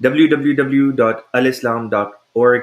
www.alislam.org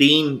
3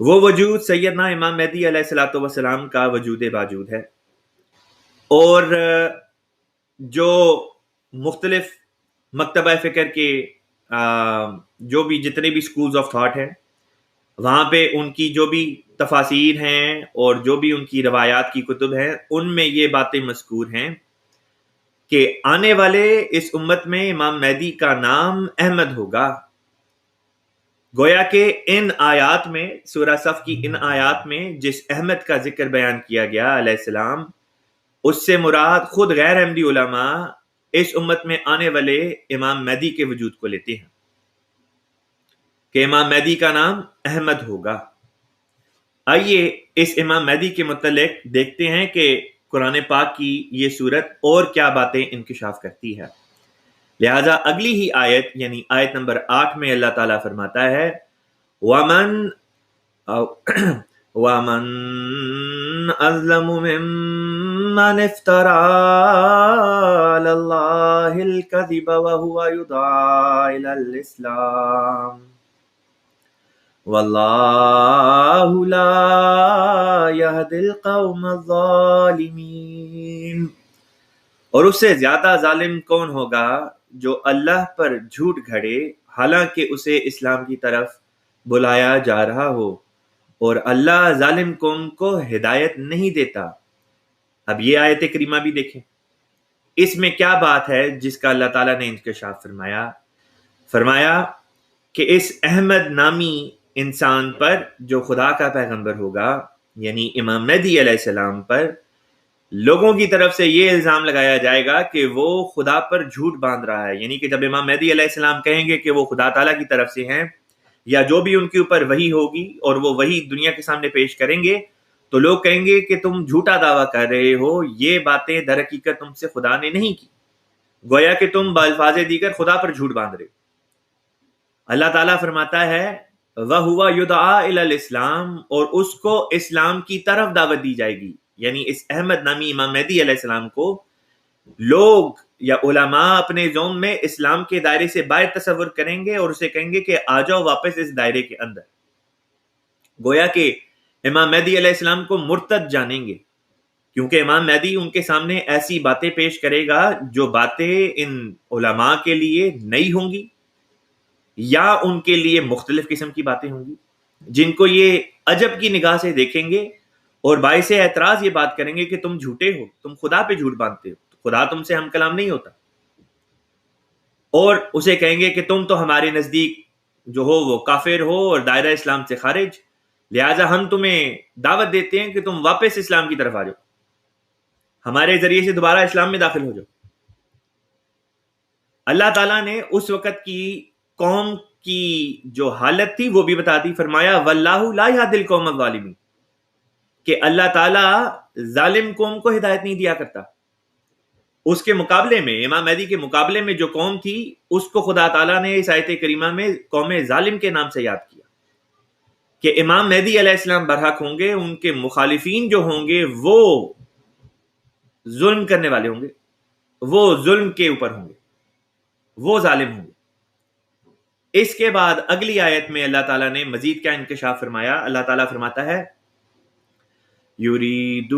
وہ وجود سیدنا امام مہدی علیہ الصلوۃ والسلام کا وجود باجود ہے، اور جو مختلف مکتبہ فکر کے جو بھی جتنے بھی سکولز آف تھاٹ ہیں، وہاں پہ ان کی جو بھی تفاسیر ہیں اور جو بھی ان کی روایات کی کتب ہیں، ان میں یہ باتیں مذکور ہیں کہ آنے والے اس امت میں امام مہدی کا نام احمد ہوگا۔ گویا کہ ان آیات میں، سورہ صف کی ان آیات میں جس احمد کا ذکر بیان کیا گیا علیہ السلام، اس سے مراد خود غیر احمدی علماء اس امت میں آنے والے امام مہدی کے وجود کو لیتے ہیں کہ امام مہدی کا نام احمد ہوگا۔ آئیے اس امام مہدی کے متعلق دیکھتے ہیں کہ قرآن پاک کی یہ صورت اور کیا باتیں انکشاف کرتی ہے۔ لہذا اگلی ہی آیت یعنی آیت نمبر 8 میں اللہ تعالیٰ فرماتا ہے وَمَنْ أَظْلَمُ مِمَّنِ افْتَرَىٰ عَلَى اللَّهِ الْكَذِبَ وَهُوَ يُدْعَىٰ إِلَى الْإِسْلَامِ وَاللَّهُ لَا يَهْدِي الْقَوْمَ الظَّالِمِينَ۔ اور اس سے زیادہ ظالم کون ہوگا جو اللہ پر جھوٹ گھڑے حالانکہ اسے اسلام کی طرف بلایا جا رہا ہو، اور اللہ ظالم قوم کو ہدایت نہیں دیتا۔ اب یہ آیت کریمہ بھی دیکھیں، اس میں کیا بات ہے جس کا اللہ تعالیٰ نے انکشاف فرمایا کہ اس احمد نامی انسان پر جو خدا کا پیغمبر ہوگا یعنی امام مہدی علیہ السلام پر لوگوں کی طرف سے یہ الزام لگایا جائے گا کہ وہ خدا پر جھوٹ باندھ رہا ہے، یعنی کہ جب امام مہدی علیہ السلام کہیں گے کہ وہ خدا تعالیٰ کی طرف سے ہیں یا جو بھی ان کے اوپر وحی ہوگی اور وہ وحی دنیا کے سامنے پیش کریں گے تو لوگ کہیں گے کہ تم جھوٹا دعویٰ کر رہے ہو، یہ باتیں در حقیقت تم سے خدا نے نہیں کی، گویا کہ تم بالفاظ دیگر خدا پر جھوٹ باندھ رہے ہو۔ اللہ تعالیٰ فرماتا ہے وَهُوَ يُدْعَىٰ إِلَى الْإِسْلَامِ، اور اس کو اسلام کی طرف دعوت دی جائے گی، یعنی اس احمد نامی امام مہدی علیہ السلام کو لوگ یا علماء اپنے ذہن میں اسلام کے دائرے سے باہر تصور کریں گے اور اسے کہیں گے کہ آ جاؤ واپس اس دائرے کے اندر۔ گویا کہ امام مہدی علیہ السلام کو مرتد جانیں گے، کیونکہ امام مہدی ان کے سامنے ایسی باتیں پیش کرے گا جو باتیں ان علماء کے لیے نئی ہوں گی یا ان کے لیے مختلف قسم کی باتیں ہوں گی، جن کو یہ عجب کی نگاہ سے دیکھیں گے اور باعث اعتراض یہ بات کریں گے کہ تم جھوٹے ہو، تم خدا پہ جھوٹ باندھتے ہو، خدا تم سے ہم کلام نہیں ہوتا، اور اسے کہیں گے کہ تم تو ہمارے نزدیک جو ہو وہ کافر ہو اور دائرہ اسلام سے خارج، لہٰذا ہم تمہیں دعوت دیتے ہیں کہ تم واپس اسلام کی طرف آ جاؤ، ہمارے ذریعے سے دوبارہ اسلام میں داخل ہو جاؤ۔ اللہ تعالیٰ نے اس وقت کی قوم کی جو حالت تھی وہ بھی بتا دی، فرمایا واللہ لا یہدی القوم الظالمین، کہ اللہ تعالیٰ ظالم قوم کو ہدایت نہیں دیا کرتا۔ اس کے مقابلے میں امام مہدی کے مقابلے میں جو قوم تھی اس کو خدا تعالیٰ نے اس آیت کریمہ میں قوم ظالم کے نام سے یاد کیا کہ امام مہدی علیہ السلام برحق ہوں گے، ان کے مخالفین جو ہوں گے وہ ظلم کرنے والے ہوں گے، وہ ظلم کے اوپر ہوں گے، وہ ظالم ہوں گے۔ اس کے بعد اگلی آیت میں اللہ تعالیٰ نے مزید کیا انکشاف فرمایا؟ اللہ تعالیٰ فرماتا ہے یریدون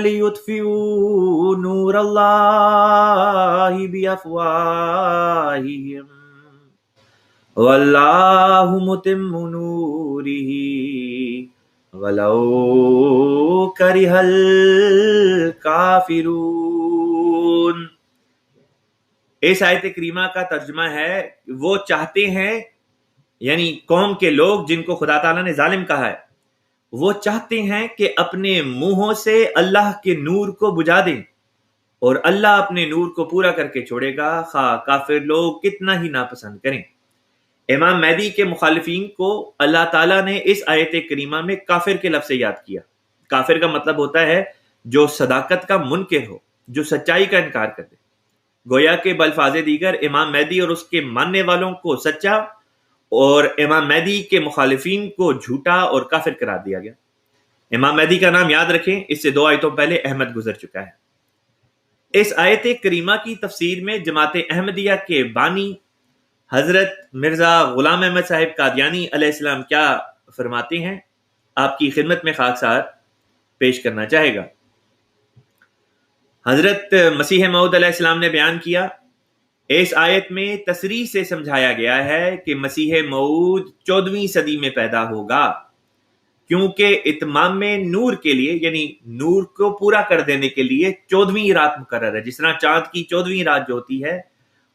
لیطفئوا نور اللہ بافواہہم واللہ متم نورہ ولو کرہ الکافرون۔ اس آیت کریمہ کا ترجمہ ہے وہ چاہتے ہیں، یعنی قوم کے لوگ جن کو خدا تعالیٰ نے ظالم کہا ہے، وہ چاہتے ہیں کہ اپنے منہوں سے اللہ کے نور کو بجھا دیں، اور اللہ اپنے نور کو پورا کر کے چھوڑے گا خواہ کافر لوگ کتنا ہی ناپسند کریں۔ امام مہدی کے مخالفین کو اللہ تعالیٰ نے اس آیت کریمہ میں کافر کے لفظ سے یاد کیا۔ کافر کا مطلب ہوتا ہے جو صداقت کا منکر ہو، جو سچائی کا انکار کر دے۔ گویا کہ بالفاظ دیگر امام مہدی اور اس کے ماننے والوں کو سچا اور امام مہدی کے مخالفین کو جھوٹا اور کافر قرار دیا گیا۔ امام مہدی کا نام یاد رکھیں، اس سے 2 آیتوں پہلے احمد گزر چکا ہے۔ اس آیت کریمہ کی تفسیر میں جماعت احمدیہ کے بانی حضرت مرزا غلام احمد صاحب قادیانی علیہ السلام کیا فرماتے ہیں، آپ کی خدمت میں خاکسار پیش کرنا چاہے گا۔ حضرت مسیح موعود علیہ السلام نے بیان کیا، اس آیت میں تصریح سے سمجھایا گیا ہے کہ مسیح موعود 14ویں صدی میں پیدا ہوگا، کیونکہ اتمام نور کے لیے، یعنی نور کو پورا کر دینے کے لیے 14ویں رات مقرر ہے۔ جس طرح چاند کی 14ویں رات جو ہوتی ہے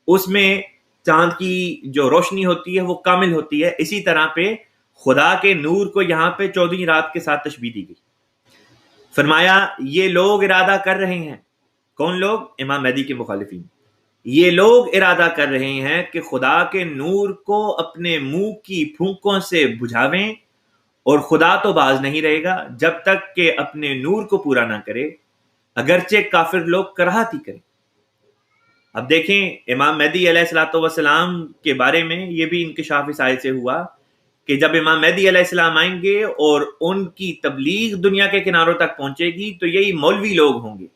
اس میں چاند کی جو روشنی ہوتی ہے وہ کامل ہوتی ہے، اسی طرح پہ خدا کے نور کو یہاں پہ 14ویں رات کے ساتھ تشبیہ دی گئی۔ فرمایا یہ لوگ ارادہ کر رہے ہیں، کون لوگ؟ امام مہدی کے مخالفین، یہ لوگ ارادہ کر رہے ہیں کہ خدا کے نور کو اپنے منہ کی پھونکوں سے بجھاویں، اور خدا تو باز نہیں رہے گا جب تک کہ اپنے نور کو پورا نہ کرے، اگرچہ کافر لوگ کراہتی کریں۔ اب دیکھیں امام مہدی علیہ الصلوۃ والسلام کے بارے میں یہ بھی انکشاف اس آیت سے ہوا کہ جب امام مہدی علیہ السلام آئیں گے اور ان کی تبلیغ دنیا کے کناروں تک پہنچے گی تو یہی مولوی لوگ ہوں گے،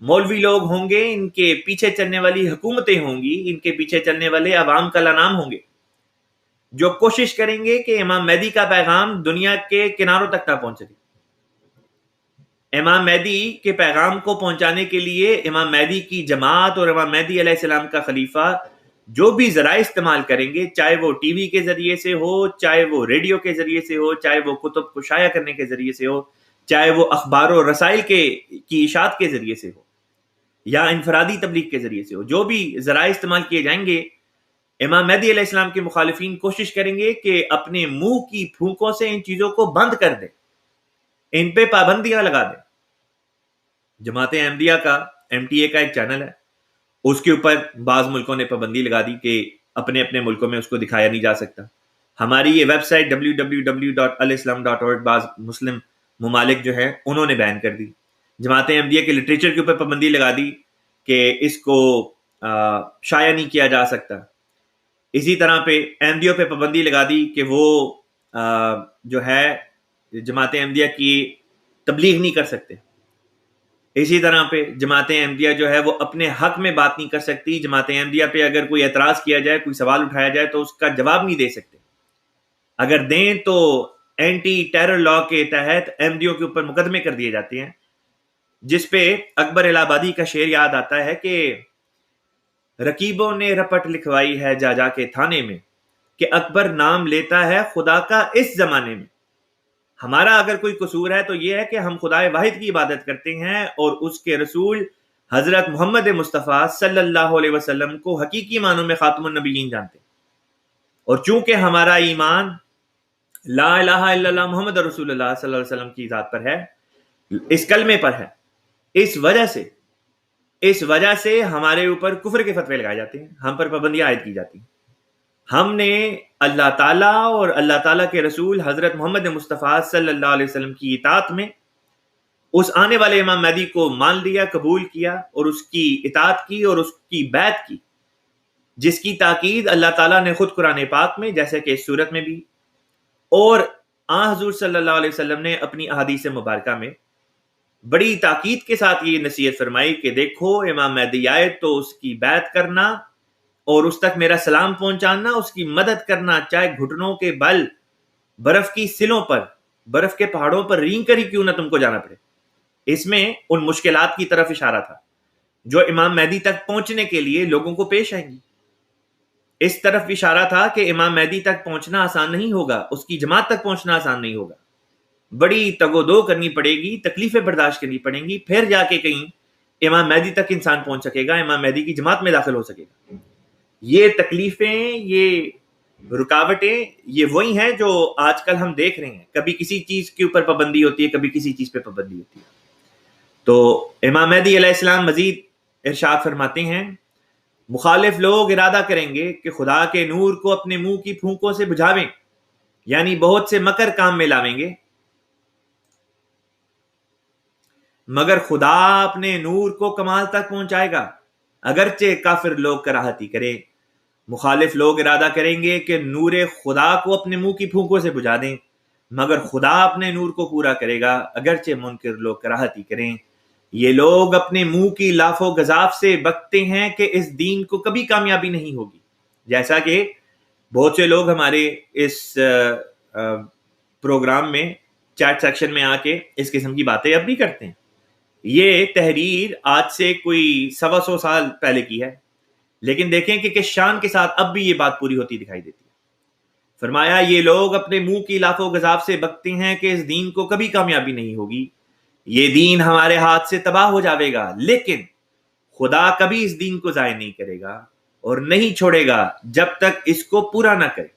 مولوی لوگ ہوں گے، ان کے پیچھے چلنے والی حکومتیں ہوں گی، ان کے پیچھے چلنے والے عوام کا نام ہوں گے، جو کوشش کریں گے کہ امام مہدی کا پیغام دنیا کے کناروں تک نہ پہنچے۔ امام مہدی کے پیغام کو پہنچانے کے لیے امام مہدی کی جماعت اور امام مہدی علیہ السلام کا خلیفہ جو بھی ذرائع استعمال کریں گے، چاہے وہ ٹی وی کے ذریعے سے ہو، چاہے وہ ریڈیو کے ذریعے سے ہو، چاہے وہ کتب کو شائع کرنے کے ذریعے سے ہو، چاہے وہ اخبار و رسائل کی اشاعت کے ذریعے سے ہو یا انفرادی تبلیغ کے ذریعے سے ہو، جو بھی ذرائع استعمال کیے جائیں گے، امام مہدی علیہ السلام کے مخالفین کوشش کریں گے کہ اپنے منہ کی پھونکوں سے ان چیزوں کو بند کر دیں، ان پہ پابندیاں لگا دیں۔ جماعت احمدیہ کا MTA کا ایک چینل ہے، اس کے اوپر بعض ملکوں نے پابندی لگا دی کہ اپنے اپنے ملکوں میں اس کو دکھایا نہیں جا سکتا۔ ہماری یہ ویب سائٹ www.alislam.org بعض مسلم ممالک جو ہے انہوں نے بین کر دی۔ جماعت احمدیہ کے لٹریچر کے اوپر پابندی لگا دی کہ اس کو شائع نہیں کیا جا سکتا۔ اسی طرح پہ احمدیوں پہ پابندی لگا دی کہ وہ جو ہے جماعت احمدیہ کی تبلیغ نہیں کر سکتے۔ اسی طرح پہ جماعت احمدیہ جو ہے وہ اپنے حق میں بات نہیں کر سکتی۔ جماعت احمدیہ پہ اگر کوئی اعتراض کیا جائے، کوئی سوال اٹھایا جائے تو اس کا جواب نہیں دے سکتے، اگر دیں تو اینٹی ٹیرر لا کے تحت احمدیوں کے اوپر مقدمے کر دیے جاتے ہیں، جس پہ اکبر الہ آبادی کا شعر یاد آتا ہے کہ رقیبوں نے رپٹ لکھوائی ہے جا جا کے تھانے میں، کہ اکبر نام لیتا ہے خدا کا اس زمانے میں۔ ہمارا اگر کوئی قصور ہے تو یہ ہے کہ ہم خدا واحد کی عبادت کرتے ہیں اور اس کے رسول حضرت محمد مصطفیٰ صلی اللہ علیہ وسلم کو حقیقی معنوں میں خاتم النبیین جانتے ہیں، اور چونکہ ہمارا ایمان لا الہ الا اللہ محمد رسول اللہ صلی اللہ علیہ وسلم کی ذات پر ہے، اس کلمے پر ہے، اس وجہ سے ہمارے اوپر کفر کے فتوے لگائے جاتے ہیں، ہم پر پابندیاں عائد کی جاتی ہیں۔ ہم نے اللہ تعالیٰ اور اللہ تعالیٰ کے رسول حضرت محمد مصطفیٰ صلی اللہ علیہ وسلم کی اطاعت میں اس آنے والے امام مہدی کو مان لیا، قبول کیا اور اس کی اطاعت کی اور اس کی بیعت کی، جس کی تاکید اللہ تعالیٰ نے خود قرآن پاک میں، جیسے کہ اس صورت میں بھی، اور حضور صلی اللہ علیہ وسلم نے اپنی احادیث مبارکہ میں بڑی تاکید کے ساتھ یہ نصیحت فرمائی کہ دیکھو امام مہدی آئے تو اس کی بیعت کرنا اور اس تک میرا سلام پہنچانا، اس کی مدد کرنا، چاہے گھٹنوں کے بل برف کی سلوں پر، برف کے پہاڑوں پر رینگ کر ہی کیوں نہ تم کو جانا پڑے۔ اس میں ان مشکلات کی طرف اشارہ تھا جو امام مہدی تک پہنچنے کے لیے لوگوں کو پیش آئیں گی۔ اس طرف اشارہ تھا کہ امام مہدی تک پہنچنا آسان نہیں ہوگا، اس کی جماعت تک پہنچنا آسان نہیں ہوگا، بڑی تگ و دو کرنی پڑے گی، تکلیفیں برداشت کرنی پڑیں گی، پھر جا کے کہیں امام مہدی تک انسان پہنچ سکے گا، امام مہدی کی جماعت میں داخل ہو سکے گا۔ یہ تکلیفیں، یہ رکاوٹیں، یہ وہی ہیں جو آج کل ہم دیکھ رہے ہیں، کبھی کسی چیز کے اوپر پابندی ہوتی ہے، کبھی کسی چیز پہ پابندی ہوتی ہے۔ تو امام مہدی علیہ السلام مزید ارشاد فرماتے ہیں، مخالف لوگ ارادہ کریں گے کہ خدا کے نور کو اپنے منہ کی پھونکوں سے بجھاویں، یعنی بہت سے مکر کام میں لاویں گے، مگر خدا اپنے نور کو کمال تک پہنچائے گا، اگرچہ کافر لوگ کراہتی کریں۔ مخالف لوگ ارادہ کریں گے کہ نور خدا کو اپنے منہ کی پھونکوں سے بجھا دیں، مگر خدا اپنے نور کو پورا کرے گا، اگرچہ منکر لوگ کراہتی کریں۔ یہ لوگ اپنے منہ کی لاف و گزاف سے بکتے ہیں کہ اس دین کو کبھی کامیابی نہیں ہوگی، جیسا کہ بہت سے لوگ ہمارے اس پروگرام میں چیٹ سیکشن میں آ کے اس قسم کی باتیں اب بھی کرتے ہیں. یہ تحریر آج سے کوئی 125 سال پہلے کی ہے، لیکن دیکھیں کہ کس شان کے ساتھ اب بھی یہ بات پوری ہوتی دکھائی دیتی ہے. فرمایا یہ لوگ اپنے منہ کی لاف و گزاف سے بکتے ہیں کہ اس دین کو کبھی کامیابی نہیں ہوگی، یہ دین ہمارے ہاتھ سے تباہ ہو جاوے گا، لیکن خدا کبھی اس دین کو ضائع نہیں کرے گا اور نہیں چھوڑے گا جب تک اس کو پورا نہ کرے.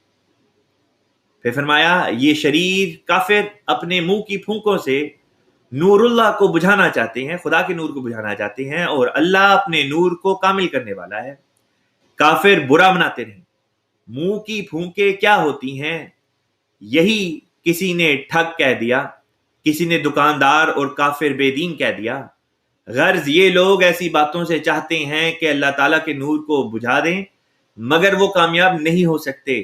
پھر فرمایا یہ شریر کافر اپنے منہ کی پھونکوں سے نور اللہ کو بجھانا چاہتے ہیں، خدا کے نور کو بجھانا چاہتے ہیں، اور اللہ اپنے نور کو کامل کرنے والا ہے. کافر برا مناتے رہیں. منہ کی پھونکے کیا ہوتی ہیں؟ یہی کسی نے ٹھگ کہہ دیا، کسی نے دکاندار اور کافر بے دین کہہ دیا. غرض یہ لوگ ایسی باتوں سے چاہتے ہیں کہ اللہ تعالیٰ کے نور کو بجھا دیں، مگر وہ کامیاب نہیں ہو سکتے.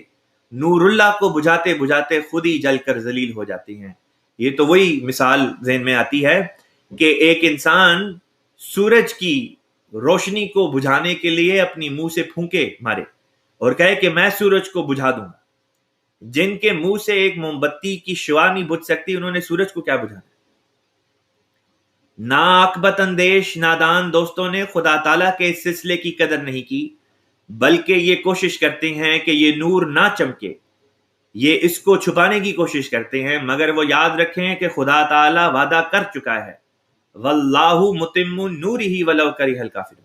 نور اللہ کو بجھاتے بجھاتے خود ہی جل کر ذلیل ہو جاتے ہیں. یہ تو وہی مثال ذہن میں آتی ہے کہ ایک انسان سورج کی روشنی کو بجھانے کے لیے اپنی منہ سے پھونکے مارے اور کہے کہ میں سورج کو بجھا دوں گا. جن کے منہ سے ایک موم بتی کی شعاع نہیں بجھ سکتی، انہوں نے سورج کو کیا بجھانا؟ ناعاقبت اندیش نادان دوستوں نے خدا تعالیٰ کے اس سلسلے کی قدر نہیں کی، بلکہ یہ کوشش کرتے ہیں کہ یہ نور نہ چمکے، یہ اس کو چھپانے کی کوشش کرتے ہیں، مگر وہ یاد رکھیں کہ خدا تعالیٰ وعدہ کر چکا ہے واللہ متم نورہ ولو کرہ الکافرون.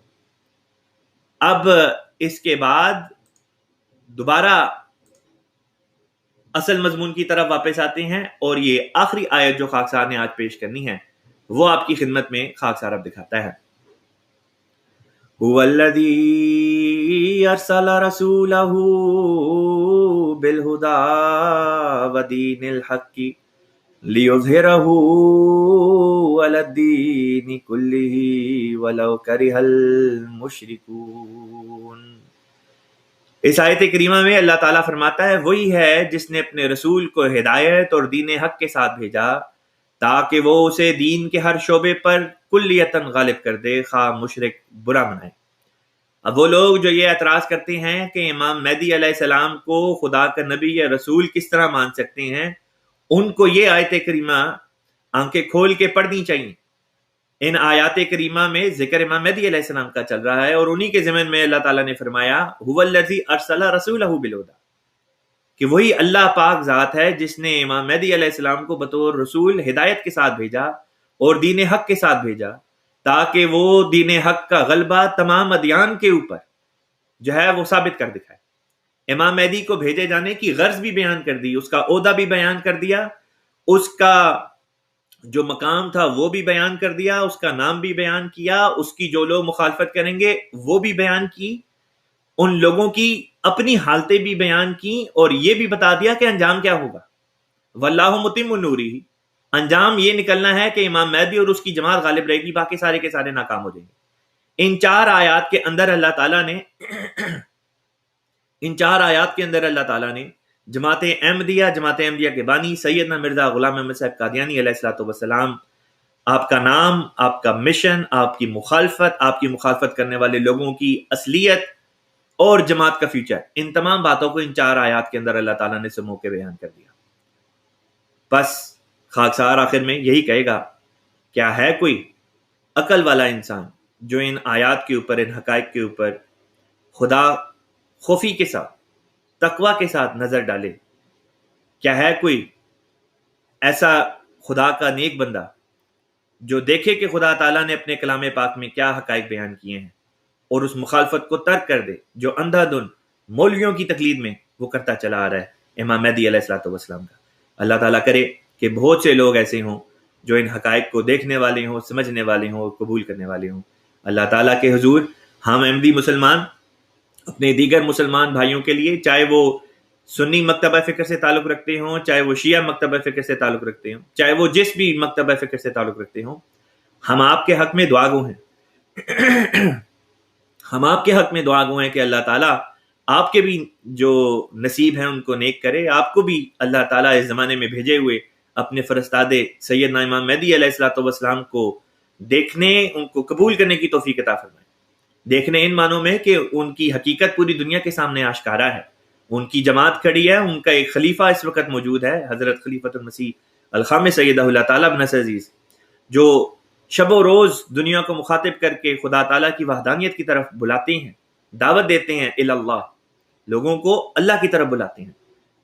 اب اس کے بعد دوبارہ اصل مضمون کی طرف واپس آتے ہیں، اور یہ آخری آیت جو خاکسار نے آج پیش کرنی ہے وہ آپ کی خدمت میں خاکسار اب دکھاتا ہے. هو الذی ارسل رسولہ بالہدی ودین الحق لیظہرہ علی الدین کلہ ولو کرہ المشرکون. اس آیت کریمہ میں اللہ تعالیٰ فرماتا ہے وہی ہے جس نے اپنے رسول کو ہدایت اور دین حق کے ساتھ بھیجا تاکہ وہ اسے دین کے ہر شعبے پر کلیتاً غالب کر دے، خواہ مشرک برا منائے. اب وہ لوگ جو یہ اعتراض کرتے ہیں کہ امام مہدی علیہ السلام کو خدا کا نبی یا رسول کس طرح مان سکتے ہیں، ان کو یہ آیت کریمہ آنکھیں کھول کے پڑھنی چاہیے. ان آیات کریمہ میں ذکر امام مہدی علیہ السلام کا چل رہا ہے، اور انہی کے ضمن میں اللہ تعالیٰ نے فرمایا هو الذی ارسل رسولہ بالہدی، کہ وہی اللہ پاک ذات ہے جس نے امام مہدی علیہ السلام کو بطور رسول ہدایت کے ساتھ بھیجا اور دین حق کے ساتھ بھیجا تاکہ وہ دین حق کا غلبہ تمام ادیان کے اوپر جو ہے وہ ثابت کر دکھائے. امام مہدی کو بھیجے جانے کی غرض بھی بیان کر دی، اس کا عہدہ بھی بیان کر دیا، اس کا جو مقام تھا وہ بھی بیان کر دیا، اس کا نام بھی بیان کیا، اس کی جو لوگ مخالفت کریں گے وہ بھی بیان کی، ان لوگوں کی اپنی حالتیں بھی بیان کی، اور یہ بھی بتا دیا کہ انجام کیا ہوگا. واللہ متم نورہ، انجام یہ نکلنا ہے کہ امام مہدی اور اس کی جماعت غالب رہے گی، باقی سارے کے سارے ناکام ہو جائیں گے. ان چار آیات کے اندر اللہ تعالیٰ نے جماعت احمدیہ کے بانی سیدنا مرزا غلام احمد صاحب قادیانی علیہ الصلوۃ والسلام، آپ کا نام، آپ کا مشن، آپ کی مخالفت کرنے والے لوگوں کی اصلیت اور جماعت کا فیوچر، ان تمام باتوں کو ان چار آیات کے اندر اللہ تعالیٰ نے سمو کے بیان کر دیا. بس خاکسار آخر میں یہی کہے گا، کیا ہے کوئی عقل والا انسان جو ان آیات کے اوپر، ان حقائق کے اوپر خدا خوفی کے ساتھ، تقوی کے ساتھ نظر ڈالے؟ کیا ہے کوئی ایسا خدا کا نیک بندہ جو دیکھے کہ خدا تعالیٰ نے اپنے کلام پاک میں کیا حقائق بیان کیے ہیں اور اس مخالفت کو ترک کر دے جو اندھا دھن مولویوں کی تقلید میں وہ کرتا چلا آ رہا ہے امام مہدی علیہ الصلوۃ والسلام کا؟ اللہ تعالیٰ کرے کہ بہت سے لوگ ایسے ہوں جو ان حقائق کو دیکھنے والے ہوں، سمجھنے والے ہوں اور قبول کرنے والے ہوں. اللہ تعالیٰ کے حضور ہم احمدی مسلمان اپنے دیگر مسلمان بھائیوں کے لیے، چاہے وہ سنی مکتبہ فکر سے تعلق رکھتے ہوں، چاہے وہ شیعہ مکتبہ فکر سے تعلق رکھتے ہوں، چاہے وہ جس بھی مکتبہ فکر سے تعلق رکھتے ہوں، ہم آپ کے حق میں دعا گو ہیں. ہم آپ کے حق میں دعا گو ہیں کہ اللہ تعالیٰ آپ کے بھی جو نصیب ہیں ان کو نیک کرے، آپ کو بھی اللہ تعالیٰ اس زمانے میں بھیجے ہوئے اپنے فرستادے سیدنا امام مہدی علیہ الصلوۃ والسلام کو دیکھنے، ان کو قبول کرنے کی توفیق عطا فرمائے. دیکھنے ان معنوں میں کہ ان کی حقیقت پوری دنیا کے سامنے آشکارا ہے، ان کی جماعت کھڑی ہے، ان کا ایک خلیفہ اس وقت موجود ہے، حضرت خلیفۃ المسیح الخامس سیدہ اللہ تعالیٰ ابن عزیز، جو شب و روز دنیا کو مخاطب کر کے خدا تعالیٰ کی وحدانیت کی طرف بلاتے ہیں، دعوت دیتے ہیں اللہ، لوگوں کو اللہ کی طرف بلاتے ہیں،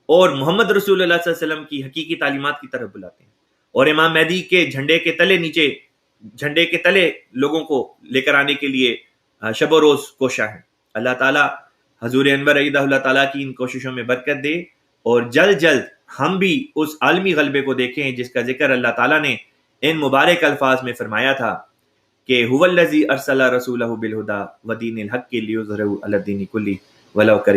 اور محمد رسول اللہ صلی اللہ علیہ وسلم کی حقیقی تعلیمات کی طرف بلاتے ہیں، اور امام مہدی کے جھنڈے کے تلے لوگوں کو لے کر آنے کے لیے شب و روز کوشاں ہیں۔ اللہ تعالیٰ حضور انور عیدہ اللہ تعالیٰ کی ان کوششوں میں برکت دے، اور جلد جلد ہم بھی اس عالمی غلبے کو دیکھیں جس کا ذکر اللہ تعالیٰ نے ان مبارک الفاظ میں فرمایا تھا کہ هو الذی ارسل رسولہ بالہدی ودین الحق لیظہرہ علی الدین کلہ ولو کرہ